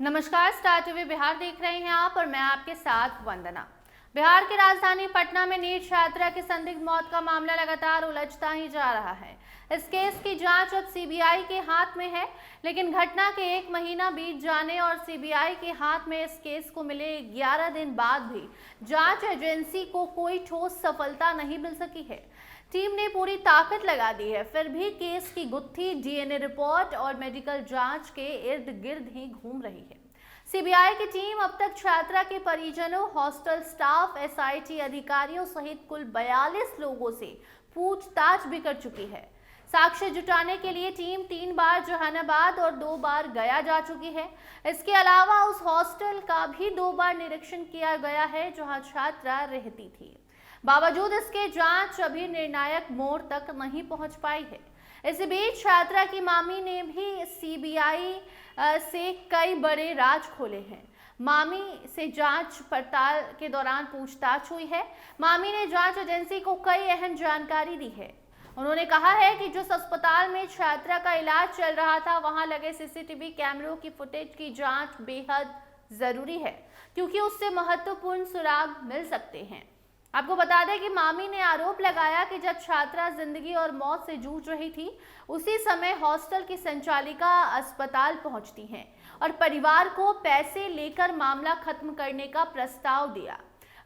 नमस्कार, star TV Bihar देख रहे हैं आप और मैं आपके साथ वंदना। बिहार की राजधानी पटना में नीट छात्रा की संदिग्ध मौत का मामला लगातार उलझता ही जा रहा है। इस केस की जांच अब सीबीआई के हाथ में है, लेकिन घटना के 1 महीना बीत जाने और सीबीआई के हाथ में इस केस को मिले 11 दिन बाद भी जांच एजेंसी को कोई ठोस सफलता नहीं मिल सकी है। टीम ने पूरी ताकत लगा दी है, फिर भी केस की गुत्थी डीएनए रिपोर्ट और मेडिकल जांच के इर्द गिर्द ही घूम रही है। सीबीआई की टीम अब तक छात्रा के परिजनों, हॉस्टल स्टाफ, एसआईटी अधिकारियों सहित कुल 42 लोगों से पूछताछ भी कर चुकी है। साक्ष्य जुटाने के लिए टीम 3 बार जहानाबाद और 2 बार गया जा चुकी है। इसके अलावा उस हॉस्टल का भी 2 बार निरीक्षण किया गया है जहां छात्रा रहती थी। बावजूद इसके जांच अभी निर्णायक मोड़ तक नहीं पहुंच पाई है। इसी बीच छात्रा की मामी ने भी सीबीआई से कई बड़े राज खोले हैं। मामी से जांच पड़ताल के दौरान पूछताछ हुई है। मामी ने जांच एजेंसी को कई अहम जानकारी दी है। उन्होंने कहा है कि जिस अस्पताल में छात्रा का इलाज चल रहा था, वहां लगे सीसीटीवी कैमरों की फुटेज की जांच बेहद जरूरी है, क्योंकि उससे महत्वपूर्ण सुराग मिल सकते हैं। आपको बता दें कि मामी ने आरोप लगाया कि जब छात्रा जिंदगी और मौत से जूझ रही थी, उसी समय हॉस्टल की संचालिका अस्पताल पहुंचती हैं और परिवार को पैसे लेकर मामला खत्म करने का प्रस्ताव दिया।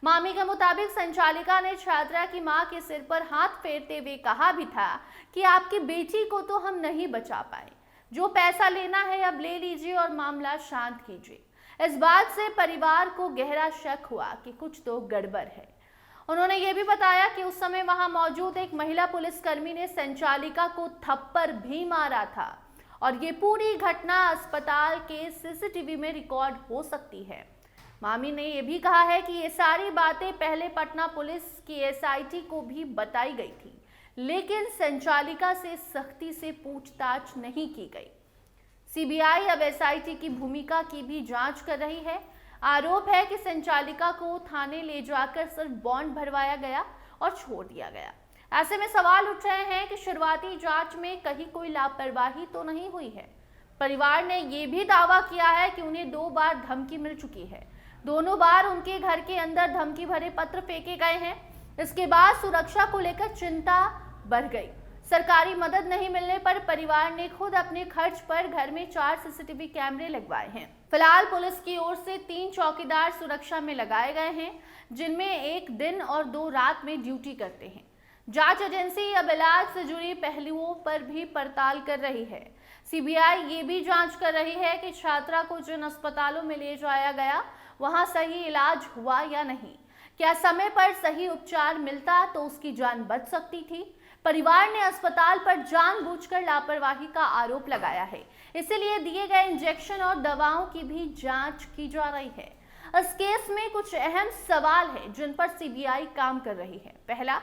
मामी के मुताबिक संचालिका ने छात्रा की मां के सिर पर हाथ फेरते हुए कहा भी था कि आपकी बेटी को तो हम नहीं बचा पाए, जो पैसा लेना है अब ले लीजिए और मामला शांत कीजिए। इस बात से परिवार को गहरा शक हुआ कि कुछ तो गड़बड़ है। उन्होंने ये भी बताया कि उस समय वहां मौजूद एक महिला पुलिसकर्मी ने संचालिका को थप्पड़ भी मारा था और ये पूरी घटना अस्पताल के सीसीटीवी में रिकॉर्ड हो सकती है। मामी ने यह भी कहा है कि ये सारी बातें पहले पटना पुलिस की एसआईटी को भी बताई गई थी, लेकिन संचालिका से सख्ती से पूछताछ नहीं की गई। सीबीआई अब एसआईटी की भूमिका की भी जांच कर रही है। आरोप है कि संचालिका को थाने ले जाकर सिर्फ बॉन्ड भरवाया गया और छोड़ दिया गया। ऐसे में सवाल उठ रहे हैं कि शुरुआती जांच में कहीं कोई लापरवाही तो नहीं हुई है। परिवार ने यह भी दावा किया है कि उन्हें 2 बार धमकी मिल चुकी है। दोनों बार उनके घर के अंदर धमकी भरे पत्र फेंके गए हैं। इसके बाद सुरक्षा को लेकर चिंता बढ़ गई। सरकारी मदद नहीं मिलने पर परिवार ने खुद अपने खर्च पर घर में 4 सीसीटीवी कैमरे लगवाए हैं। फिलहाल पुलिस की ओर से 3 चौकीदार सुरक्षा में लगाए गए हैं, जिनमें 1 दिन और 2 रात में ड्यूटी करते हैं। जांच एजेंसी अब इलाज से जुड़ी पहलुओं पर भी पड़ताल कर रही है। सीबीआई ये भी जांच कर रही है कि छात्रा को जिन अस्पतालों में ले जाया गया, वहां सही इलाज हुआ या नहीं। क्या समय पर सही उपचार मिलता तो उसकी जान बच सकती थी। परिवार ने अस्पताल पर जानबूझकर लापरवाही का आरोप लगाया है, इसीलिए दिए गए इंजेक्शन और दवाओं की भी जांच की जा रही है। इस केस में कुछ अहम सवाल हैं जिन पर सीबीआई काम कर रही है। पहला,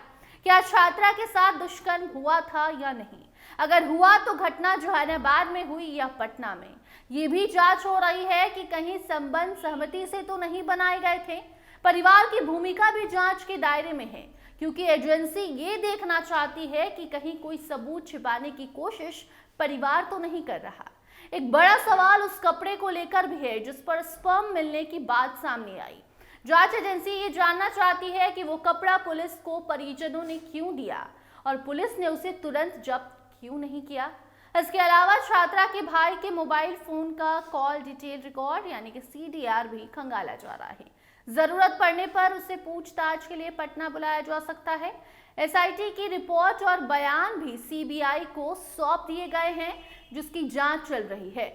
क्या छात्रा के साथ दुष्कर्म हुआ था या नहीं? अगर हुआ तो घटना जहानाबाद में हुई या पटना में? ये भी जांच हो रही है कि कहीं संबंध सहमति से तो नहीं बनाए गए थे। परिवार की भूमिका भी जांच के दायरे में है, क्योंकि एजेंसी ये देखना चाहती है कि कहीं कोई सबूत छिपाने की कोशिश परिवार तो नहीं कर रहा। एक बड़ा सवाल उस कपड़े को लेकर भी है जिस पर स्पर्म मिलने की बात सामने आई। जांच एजेंसी ये जानना चाहती है कि वो कपड़ा पुलिस को परिजनों ने क्यों दिया और पुलिस ने उसे तुरंत जब्त क्यों नहीं किया। इसके अलावा छात्रा के भाई के मोबाइल फोन का कॉल डिटेल रिकॉर्ड यानी कि सीडीआर भी खंगाला जा रहा है। जरूरत पड़ने पर उसे पूछताछ के लिए पटना बुलाया जा सकता है। एसआईटी की रिपोर्ट और बयान भी सीबीआई को सौंप दिए गए हैं, जिसकी जांच चल रही है।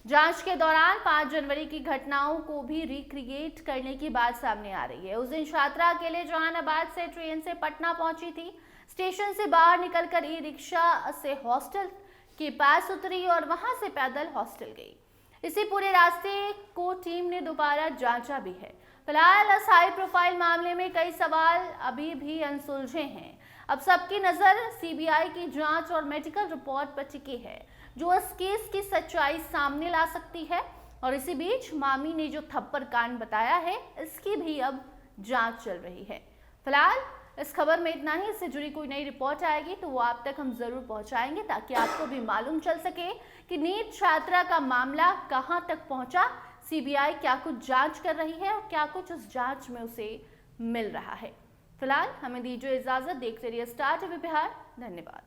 जांच के दौरान 5 जनवरी की घटनाओं को भी रिक्रिएट करने की बात सामने आ रही है। उस दिन छात्रा अकेले जहानाबाद से ट्रेन से पटना पहुंची थी। स्टेशन से बाहर निकलकर ई रिक्शा से हॉस्टल के पास उतरी और वहां से पैदल हॉस्टल गई। इसी पूरे रास्ते को टीम ने दोबारा जांचा भी है। फिलहाल इस हाई प्रोफाइल मामले में कई सवाल अभी भी अनसुलझे हैं। अब सबकी नजर सीबीआई की जांच और मेडिकल रिपोर्ट पर टिकी है, जो इस केस की सच्चाई सामने ला सकती है। और इसी बीच मामी ने जो थप्पड़ कांड बताया है, इसकी भी अब जांच चल रही है। फिलहाल इस खबर में इतना ही। इससे जुड़ी कोई नई रिपोर्ट आएगी तो वो आप तक हम जरूर पहुंचाएंगे, ताकि आपको भी मालूम चल सके कि नीट छात्रा का मामला कहां तक पहुंचा। सीबीआई क्या कुछ जांच कर रही है और क्या कुछ उस जांच में उसे मिल रहा है। फिलहाल हमें दीजिए इजाजत, देखते रहिए स्टार टीवी बिहार। धन्यवाद।